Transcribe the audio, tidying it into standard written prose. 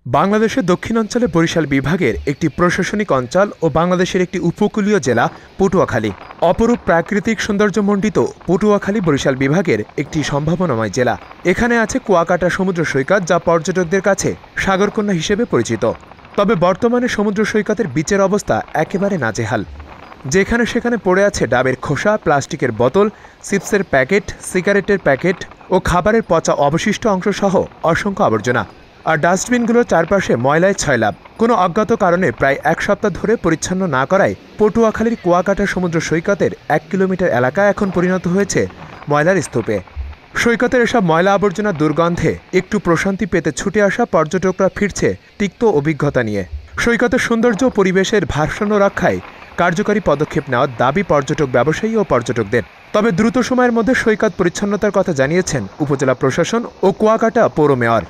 বাংলাদেশের দক্ষিণাঞ্চলে বরিশাল বিভাগের একটি প্রশাসনিক অঞ্চল ও বাংলাদেশের একটি উপকূলীয় জেলা পটুয়াখালী। অপরূপ প্রাকৃতিক সৌন্দর্যমণ্ডিত পটুয়াখালী বরিশাল বিভাগের একটি সম্ভাবনাময় জেলা। এখানে আছে কুয়াকাটা সমুদ্র সৈকত, যা পর্যটকদের কাছে সাগরকন্যা হিসেবে পরিচিত। তবে বর্তমানে সমুদ্র সৈকতের বিচের অবস্থা একেবারে নাজেহাল। যেখানে সেখানে পড়ে আছে ডাবের খোসা, প্লাস্টিকের বোতল, চিপসের প্যাকেট, সিগারেটের প্যাকেট ও খাবারের পচা অবশিষ্ট অংশসহ অসংখ্য আবর্জনা। আর ডাস্টবিনগুলোর চারপাশে ময়লায় ছয়লাভ। কোনো অজ্ঞাত কারণে প্রায় এক সপ্তাহ ধরে পরিচ্ছন্ন না করায় পটুয়াখালীর কুয়াকাটা সমুদ্র সৈকতের 1 কিলোমিটার এলাকা এখন পরিণত হয়েছে ময়লার স্তূপে। সৈকতের এসব ময়লা আবর্জনা দুর্গন্ধে একটু প্রশান্তি পেতে ছুটে আসা পর্যটকরা ফিরছে তিক্ত অভিজ্ঞতা নিয়ে। সৈকতের সৌন্দর্য ও পরিবেশের ভারসাম্য রক্ষায় কার্যকরী পদক্ষেপ নেওয়ার দাবি পর্যটক ব্যবসায়ী ও পর্যটকদের। তবে দ্রুত সময়ের মধ্যে সৈকত পরিচ্ছন্নতার কথা জানিয়েছেন উপজেলা প্রশাসন ও কুয়াকাটা পৌর মেয়র।